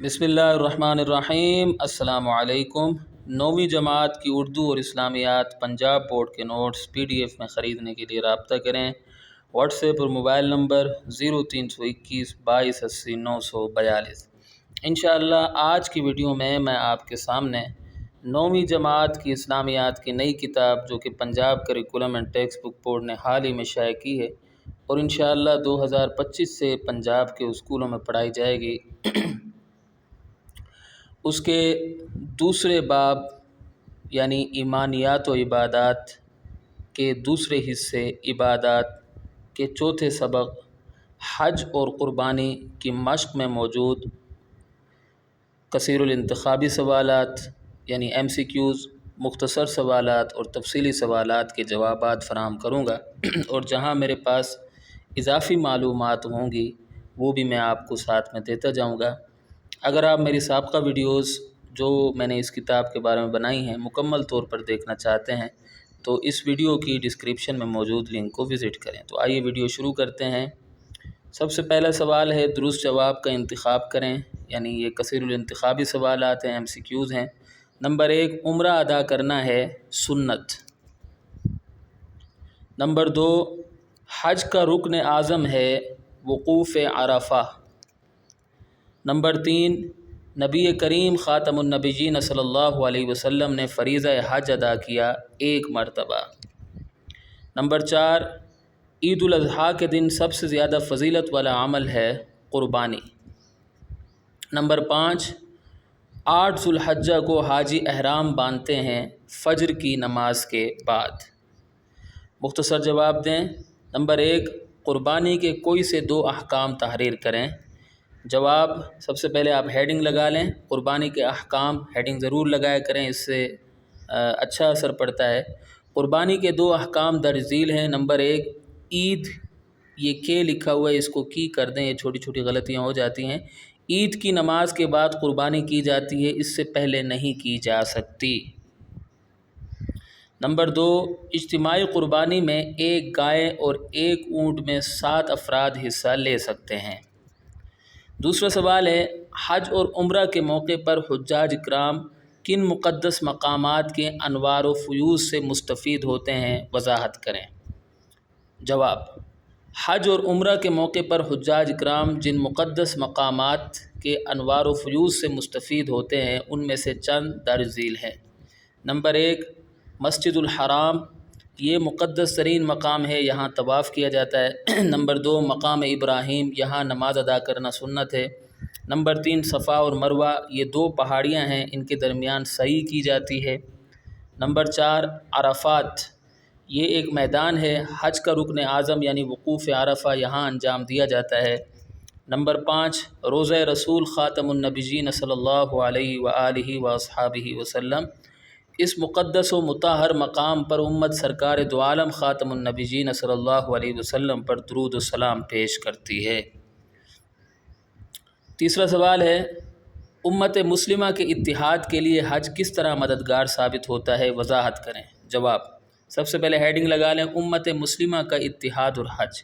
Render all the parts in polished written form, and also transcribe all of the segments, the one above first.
बिस्मिल्लाहिर्रहमानिर्रहीम। अस्सलामु अलैकुम। 9वीं जमात की उर्दू और इस्लामियात पंजाब बोर्ड के नोट्स PDF में ख़रीदने के लिए रब्ता करें। व्हाट्सएप और मोबाइल नंबर 0321 22 80 942। इंशाअल्लाह आज की वीडियो में मैं आपके सामने 9वीं जमात की इस्लामियात की नई किताब जो कि Punjab curriculum and text book board ने हाल ही में शाया की है और इंशाअल्लाह 2025 से पंजाब के स्कूलों में पढ़ाई जाएगी, उसके दूसरे बाब यानी ईमानियात व इबादात के दूसरे हिस्से इबादात के चौथे सबक हज और क़ुरबानी की मश्क में मौजूद कसीरुल इंतखाबी सवालात यानी MCQs, मुख्तसर सवालात और तफसीली सवालात के जवाबात फ़राहम करूँगा और जहाँ मेरे पास इजाफ़ी मालूमात होंगी वो भी मैं आपको साथ में देता जाऊँगा। अगर आप मेरी साबका वीडियोस जो मैंने इस किताब के बारे में बनाई हैं मुकम्मल तौर पर देखना चाहते हैं तो इस वीडियो की डिस्क्रिप्शन में मौजूद लिंक को विज़िट करें। तो आइए वीडियो शुरू करते हैं। सबसे पहला सवाल है दुरुस्त जवाब का इंतखाब करें, यानी ये कसीरुल इंतखाबी सवालात हैं, MCQs हैं। नंबर 1, उम्रा अदा करना है सुन्नत। नंबर 2, हज का रुकन आज़म है वक़ूफ़ अरफ़ा। नंबर 3, नबी करीम ख़ातमुन्नबिय्यीन सल्लल्लाहु अलैहि वसल्लम ने फ़रीज़ा हज अदा किया एक मरतबा। नंबर 4, ईद उल अज़हा के दिन सबसे ज़्यादा फ़जीलत वाला अमल है क़ुरबानी। नंबर 5, 8 ज़ुल्हज्जा को हाजी अहराम बांधते हैं फ़ज्र की नमाज के बाद। मुख्तसर जवाब दें। नंबर 1, क़ुरबानी के कोई से 2 अहकाम तहरीर करें। जवाब, सबसे पहले आप हेडिंग लगा लें, क़ुरबानी के अहकाम हेडिंग ज़रूर लगाया करें, इससे अच्छा असर पड़ता है। क़ुरबानी के 2 अहकाम दर्ज झील हैं। नंबर 1, ईद, ये के लिखा हुआ है, इसको की कर दें, ये छोटी छोटी गलतियां हो जाती हैं। ईद की नमाज के बाद क़ुरबानी की जाती है, इससे पहले नहीं की जा सकती। नंबर 2, इज्तिमाई क़ुरबानी में 1 गाय और 1 ऊँट में 7 अफराद हिस्सा ले सकते हैं। दूसरा सवाल है, हज और उम्रा के मौके पर हुज्जाज इकराम किन मुक़द्दस मकामात के अनवार व फ़यूज़ से मुस्तफ़ीद होते हैं, वज़ाहत करें। जवाब, हज और उम्रा के मौके पर हुज्जाज इकराम जिन मुक़द्दस मकामात के अनवार व फ़यूज़ से मुस्तफ़ीद होते हैं उनमें से चंद दर्ज झील हैं। नंबर 1, मस्जिदुल हराम, ये मुक़द्दस तरीन मकाम है, यहाँ तवाफ़ किया जाता है। नंबर 2, मकाम इब्राहीम, यहाँ नमाज अदा करना सुन्नत है। नंबर 3, सफ़ा और मरवा, ये 2 पहाड़ियाँ हैं, इनके दरमियान सई की जाती है। नंबर 4, अरफ़ात, ये एक मैदान है, हज का रुकन आज़म यानी वक़ूफ़ अरफ़ा, यहाँ अंजाम दिया जाता है। नंबर 5, रोज़ा रसूल ख़ातमुन्नबिय्यीन सल्लल्लाहु अलैहि व आलिहि व अस्हाबिहि वसल्लम, इस मुक़द्दस व मुताहर मकाम पर उम्मत सरकार दो आलम ख़ातमुन्नबिय्यीन सल्लल्लाहु अलैहि वसल्लम पर दुरूद व सलाम पेश करती है। तीसरा सवाल है, उम्मत मुस्लिमा के इत्तिहाद के लिए हज किस तरह मददगार साबित होता है, वज़ाहत करें। जवाब, सबसे पहले हेडिंग लगा लें, उम्मत मुस्लिमा का इत्तिहाद और हज।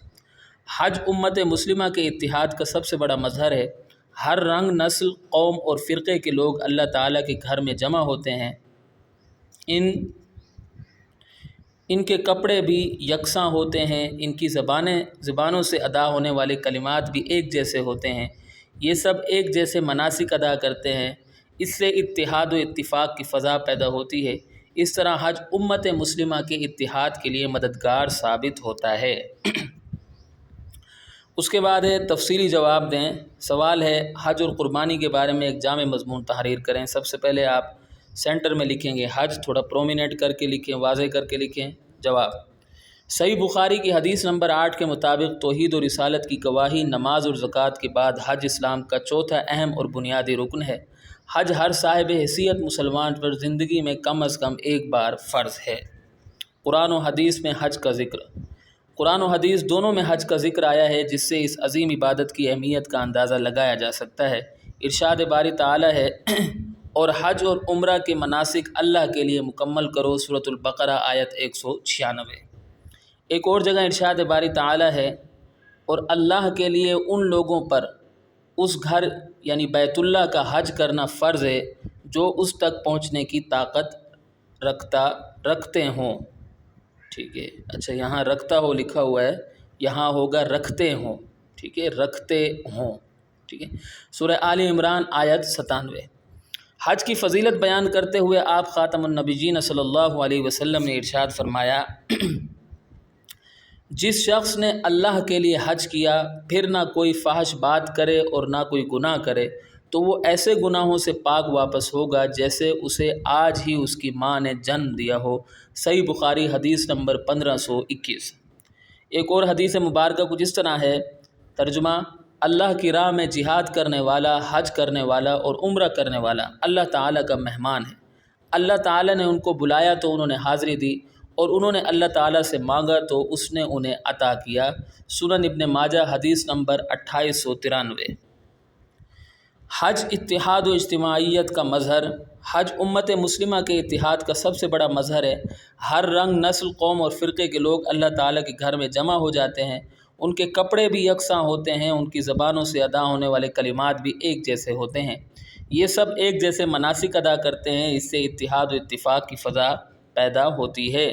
हज उम्मत मुस्लिमा के इत्तिहाद का सबसे बड़ा मज़हर है। हर रंग, नस्ल, कौम और फ़िरक़े के लोग अल्लाह ताला के घर में जमा होते हैं। इनके कपड़े भी यकसां होते हैं, इनकी ज़बानों से अदा होने वाले कलिमात भी एक जैसे होते हैं, ये सब एक जैसे मनासिक अदा करते हैं, इससे इत्तिहाद व इत्तिफ़ाक़ की फ़ज़ा पैदा होती है। इस तरह हज उम्मत मुस्लिमा के इत्तिहाद के लिए मददगार साबित होता है। उसके बाद है तफसीली जवाब दें। सवाल है, हज और क़ुरबानी के बारे में एक जामे मज़मून तहरीर करें। सबसे पहले आप सेंटर में लिखेंगे हज, थोड़ा प्रोमिनेंट करके लिखें, वाज़े करके लिखें। जवाब, सही बुखारी की हदीस नंबर 8 के मुताबिक तौहीद और रिसालत की गवाही, नमाज और ज़कात के बाद हज इस्लाम का चौथा अहम और बुनियादी रुकन है। हज हर साहिब हैसियत मुसलमान पर ज़िंदगी में कम अज़ कम एक बार फ़र्ज़ है। कुरान और हदीस में हज का ज़िक्र, कुरान और हदीस दोनों में हज का ज़िक्र आया है, जिससे इस अज़ीम इबादत की अहमियत का अंदाज़ा लगाया जा सकता है। इरशाद बारी ताला है, और हज और उम्रा के मनासिक अल्लाह के लिए मुकम्मल करो, सूरतुल बक़रा आयत 196। एक और जगह इरशाद बारी ताला है, और अल्लाह के लिए उन लोगों पर उस घर یعنی بیت اللہ کا حج کرنا فرض ہے جو اس تک پہنچنے کی طاقت رکھتے ہوں. ٹھیک ہے. اچھا یہاں رکھتا ہو لکھا ہوا ہے، یہاں ہوگا رکھتے ہوں. ٹھیک ہے، رکھتے ہوں. ٹھیک ہے. سورہ آل عمران آیت 97. حج کی فضیلت بیان کرتے ہوئے آپ خاتم النبیین صلی اللہ علیہ وسلم نے ارشاد فرمایا جس شخص نے اللہ کے لیے حج کیا پھر نہ کوئی فحش بات کرے اور نہ کوئی گناہ کرے تو وہ ایسے گناہوں سے پاک واپس ہوگا جیسے اسے آج ہی اس کی ماں نے جنم دیا ہو. صحیح بخاری حدیث نمبر 1521. ایک اور حدیث مبارکہ کچھ اس طرح ہے، ترجمہ: اللہ کی راہ میں جہاد کرنے والا، حج کرنے والا اور عمرہ کرنے والا اللہ تعالیٰ کا مہمان ہے. اللہ تعالیٰ نے ان کو بلایا تو انہوں نے حاضری دی، اور انہوں نے اللہ تعالیٰ سے مانگا تو اس نے انہیں عطا کیا. سنن ابن ماجہ حدیث نمبر 2893. حج اتحاد و اجتماعیت کا مظہر. حج امت مسلمہ کے اتحاد کا سب سے بڑا مظہر ہے. ہر رنگ، نسل، قوم اور فرقے کے لوگ اللہ تعالیٰ کے گھر میں جمع ہو جاتے ہیں. ان کے کپڑے بھی یکساں ہوتے ہیں، ان کی زبانوں سے ادا ہونے والے کلمات بھی ایک جیسے ہوتے ہیں. یہ سب ایک جیسے مناسک ادا کرتے ہیں. اس سے اتحاد و اتفاق کی فضا پیدا ہوتی ہے.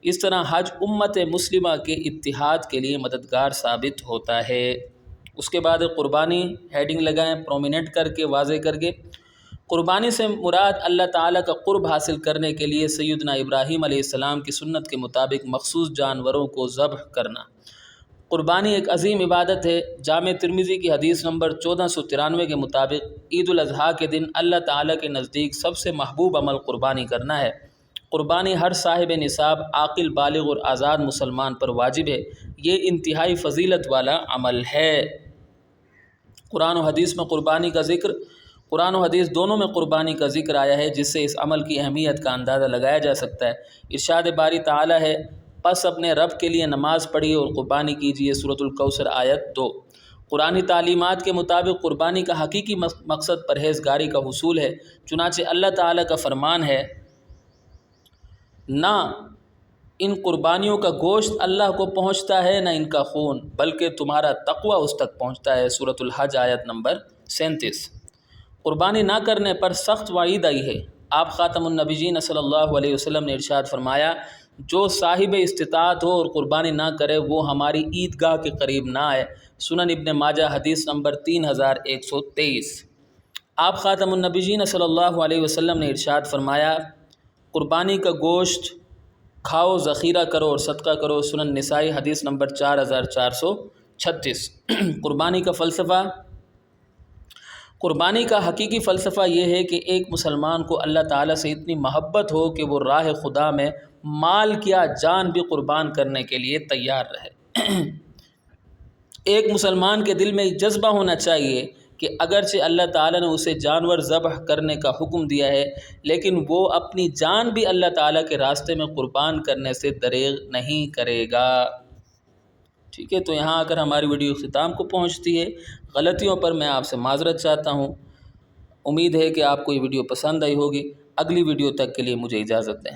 اس طرح حج امت مسلمہ کے اتحاد کے لیے مددگار ثابت ہوتا ہے. اس کے بعد قربانی، ہیڈنگ لگائیں پرومیننٹ کر کے، واضح کر کے. قربانی سے مراد اللہ تعالیٰ کا قرب حاصل کرنے کے لیے سیدنا ابراہیم علیہ السلام کی سنت کے مطابق مخصوص جانوروں کو ذبح کرنا. قربانی ایک عظیم عبادت ہے. جامع ترمذی کی حدیث نمبر 1493 کے مطابق عید الاضحیٰ کے دن اللہ تعالیٰ کے نزدیک سب سے محبوب عمل قربانی کرنا ہے. قربانی ہر صاحب نصاب، عاقل، بالغ اور آزاد مسلمان پر واجب ہے. یہ انتہائی فضیلت والا عمل ہے. قرآن و حدیث میں قربانی کا ذکر، قرآن و حدیث دونوں میں قربانی کا ذکر آیا ہے، جس سے اس عمل کی اہمیت کا اندازہ لگایا جا سکتا ہے. ارشاد باری تعالیٰ ہے، پس اپنے رب کے لیے نماز پڑھیے اور قربانی کیجیے. سورۃ الکوثر آیت 2. قرآنی تعلیمات کے مطابق قربانی کا حقیقی مقصد پرہیزگاری کا حصول ہے. چنانچہ اللہ تعالیٰ کا فرمان ہے، نہ ان قربانیوں کا گوشت اللہ کو پہنچتا ہے نہ ان کا خون، بلکہ تمہارا تقوی اس تک پہنچتا ہے. سورۃ الحج آیت نمبر 37. قربانی نہ کرنے پر سخت وعید آئی ہے. آپ خاتم النبیین صلی اللہ علیہ وسلم نے ارشاد فرمایا، جو صاحب استطاعت ہو اور قربانی نہ کرے وہ ہماری عیدگاہ کے قریب نہ آئے. سنن ابن ماجہ حدیث نمبر 3123. آپ خاتم النبیین صلی اللہ علیہ وسلم نے ارشاد فرمایا، قربانی کا گوشت کھاؤ، ذخیرہ کرو اور صدقہ کرو. سنن نسائی حدیث نمبر 4436. قربانی کا فلسفہ. قربانی کا حقیقی فلسفہ یہ ہے کہ ایک مسلمان کو اللہ تعالیٰ سے اتنی محبت ہو کہ وہ راہ خدا میں مال کیا جان بھی قربان کرنے کے لیے تیار رہے. ایک مسلمان کے دل میں جذبہ ہونا چاہیے کہ اگرچہ اللہ تعالیٰ نے اسے جانور ذبح کرنے کا حکم دیا ہے، لیکن وہ اپنی جان بھی اللہ تعالیٰ کے راستے میں قربان کرنے سے دریغ نہیں کرے گا. ٹھیک ہے، تو یہاں آ کر ہماری ویڈیو اختتام کو پہنچتی ہے. غلطیوں پر میں آپ سے معذرت چاہتا ہوں. امید ہے کہ آپ کو یہ ویڈیو پسند آئی ہوگی. اگلی ویڈیو تک کے لیے مجھے اجازت دیں.